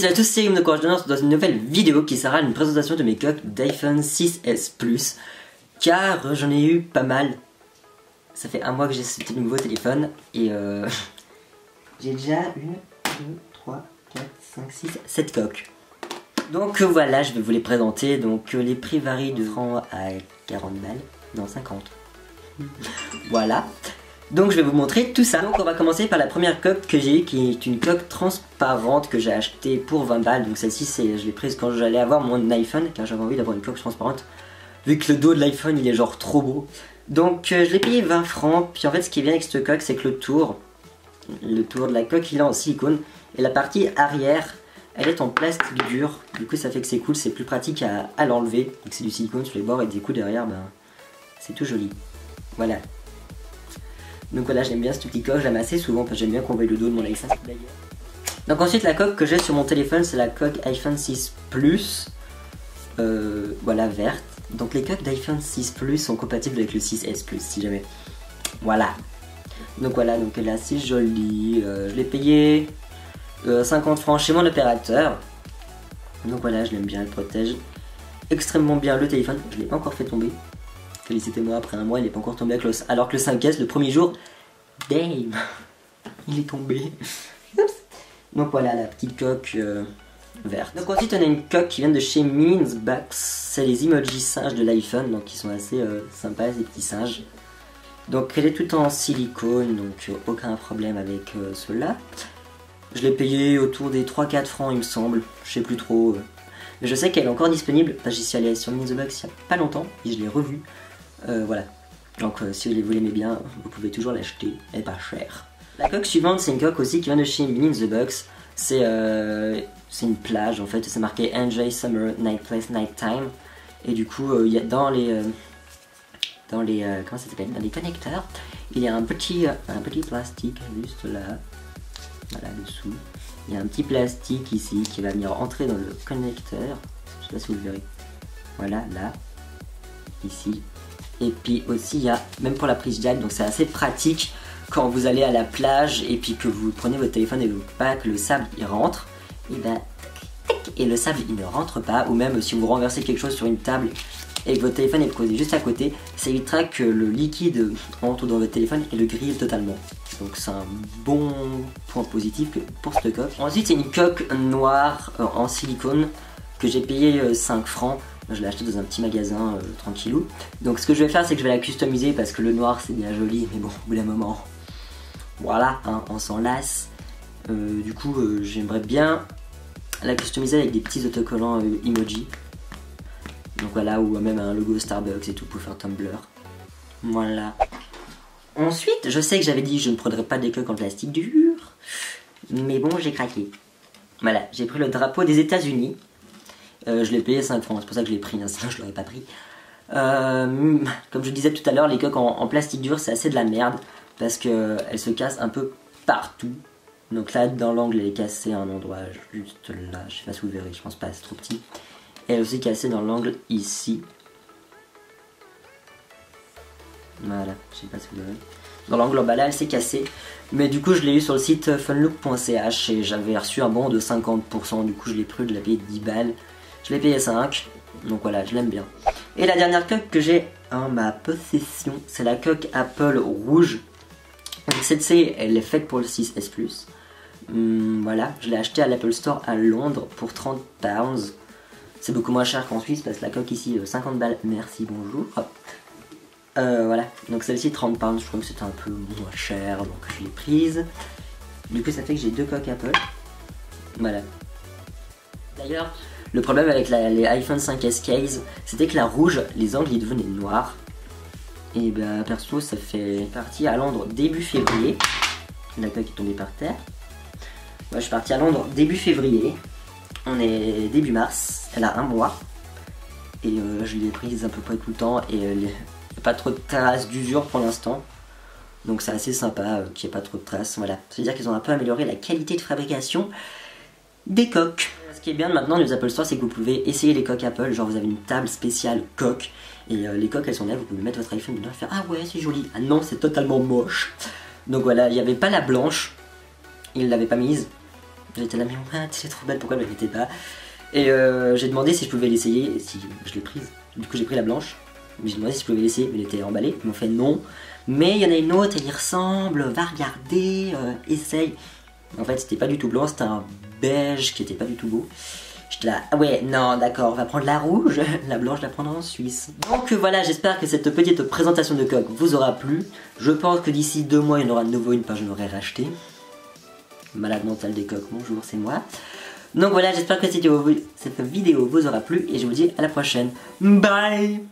salut à tous, c'est Guillaume de Courage de Nord dans une nouvelle vidéo qui sera une présentation de mes coques d'iPhone 6S Plus. Car j'en ai eu pas mal. Ça fait un mois que j'ai ce nouveau téléphone et j'ai déjà 1, 2, 3, 4, 5, 6, 7 coques. Donc voilà, je vais vous les présenter. Donc les prix varient de 30 à 40 balles, non 50. Voilà. Donc je vais vous montrer tout ça. Donc on va commencer par la première coque que j'ai eu, qui est une coque transparente que j'ai achetée pour 20 balles. Donc celle-ci, je l'ai prise quand j'allais avoir mon iPhone, car j'avais envie d'avoir une coque transparente, vu que le dos de l'iPhone il est genre trop beau. Donc je l'ai payé 20 francs. Puis en fait ce qui est bien avec cette coque, c'est que le tour de la coque il est en silicone, et la partie arrière elle est en plastique dur. Du coup ça fait que c'est cool, c'est plus pratique à l'enlever. Donc c'est du silicone sur les bords et du coup derrière, ben, c'est tout joli. Voilà. Donc voilà, j'aime bien ce petit coque, je l'aime assez souvent parce que j'aime bien qu'on voit le dos de mon iPhone. Donc ensuite la coque que j'ai sur mon téléphone, c'est la coque iPhone 6 Plus, voilà, verte. Donc les coques d'iPhone 6 Plus sont compatibles avec le 6S Plus si jamais. Voilà. Donc voilà, donc elle est assez jolie, je l'ai payé 50 francs chez mon opérateur. Donc voilà, je l'aime bien, elle protège extrêmement bien le téléphone, je l'ai pas encore fait tomber. Félicitez-moi, après un mois, il n'est pas encore tombé alors que le 5S, le premier jour, damn, il est tombé. Donc voilà, la petite coque verte. Donc ensuite, on a une coque qui vient de chez Minzbox. C'est les emojis singes de l'iPhone, donc ils sont assez sympas, ces petits singes. Donc elle est toute en silicone, donc aucun problème avec cela. Je l'ai payé autour des 3-4 francs, il me semble, je sais plus trop. Mais je sais qu'elle est encore disponible, parce que j'y suis allé sur Minzbox il n'y a pas longtemps, et je l'ai revue. Voilà, donc si vous l'aimez bien, vous pouvez toujours l'acheter, elle est pas chère. La coque suivante, c'est une coque aussi qui vient de chez Minzbox. C'est une plage en fait, c'est marqué Enjoy Summer, Night Place, Night Time. Et du coup, il y a dans les comment ça s'appelle, dans les connecteurs, il y a un petit plastique juste là, voilà dessous. Il y a un petit plastique ici qui va venir entrer dans le connecteur. Je sais pas si vous le verrez. Voilà, là, ici. Et puis aussi il y a, même pour la prise jack, donc c'est assez pratique quand vous allez à la plage et puis que vous prenez votre téléphone et pas que le sable il rentre, et ben et le sable il ne rentre pas, ou même si vous renversez quelque chose sur une table et que votre téléphone est posé juste à côté, ça évitera que le liquide entre dans votre téléphone et le grille totalement. Donc c'est un bon point positif pour cette coque. Ensuite c'est une coque noire en silicone que j'ai payé 5 francs. Je l'ai acheté dans un petit magasin tranquillou. Donc ce que je vais faire, c'est que je vais la customiser parce que le noir c'est bien joli, mais bon, au bout d'un moment, voilà, hein, on s'en lasse. Du coup, j'aimerais bien la customiser avec des petits autocollants emoji. Donc voilà, ou même un logo Starbucks et tout pour faire Tumblr. Voilà. Ensuite, je sais que j'avais dit que je ne prendrais pas des coques en plastique dur, mais bon, j'ai craqué. Voilà, j'ai pris le drapeau des États-Unis. Je l'ai payé 5 francs, c'est pour ça que je l'ai pris, hein, sinon je l'aurais pas pris. Comme je disais tout à l'heure, les coques en plastique dur c'est assez de la merde parce qu'elles se cassent un peu partout. Donc là dans l'angle elle est cassée à un endroit juste là, je sais pas si vous verrez, je pense pas, c'est trop petit. Et elle est aussi cassée dans l'angle ici. Voilà, je sais pas si vous verrez. Dans l'angle en bas là elle s'est cassée. Mais du coup je l'ai eu sur le site funlook.ch et j'avais reçu un bon de 50%, du coup je l'ai pris, je l'ai payé 10 balles. Je l'ai payé 5, donc voilà, je l'aime bien. Et la dernière coque que j'ai en ma possession, c'est la coque Apple rouge. Donc celle-ci, elle est faite pour le 6S Plus. Voilà, je l'ai acheté à l'Apple Store à Londres pour 30 pounds. C'est beaucoup moins cher qu'en Suisse parce que la coque ici, 50 balles, merci, bonjour. Voilà, donc celle-ci 30 pounds, je trouve que c'était un peu moins cher, donc je l'ai prise. Du coup ça fait que j'ai 2 coques Apple. Voilà. D'ailleurs, le problème avec les iPhone 5S case, c'était que la rouge, les angles ils devenaient noirs. Et bah perso ça fait partie à Londres début février. La coque est tombée par terre. Moi je suis parti à Londres début février. On est début mars, elle a un mois. Et je l'ai prise à peu près tout le temps et il n'y a pas trop de traces d'usure pour l'instant. Donc c'est assez sympa qu'il n'y ait pas trop de traces. Voilà, c'est-à-dire qu'ils ont un peu amélioré la qualité de fabrication des coques. Ce qui est bien maintenant les Apple Store, c'est que vous pouvez essayer les coques Apple, genre vous avez une table spéciale coque, et les coques elles sont là, vous pouvez mettre votre iPhone dedans et faire ah ouais c'est joli, ah non c'est totalement moche. Donc voilà, il n'y avait pas la blanche, ils ne l'avaient pas mise, J'étais là, mais ouais, c'est trop belle, pourquoi elle ne m'invitait pas? Et j'ai demandé si je pouvais l'essayer, et si je l'ai prise. Du coup j'ai pris la blanche, mais j'ai demandé si je pouvais l'essayer, mais elle était emballée. Ils m'ont fait non. Mais il y en a une autre, elle y ressemble, va regarder, essaye. En fait c'était pas du tout blanc, c'était un beige qui était pas du tout beau. J'étais là, ah ouais, non, d'accord, on va prendre la rouge, la blanche, la prendre en Suisse. Donc voilà, j'espère que cette petite présentation de coque vous aura plu. Je pense que d'ici 2 mois, il y en aura de nouveau une page que j'aurai racheté. Malade mental des coques, bonjour, c'est moi. Donc voilà, j'espère que cette vidéo vous aura plu et je vous dis à la prochaine. Bye!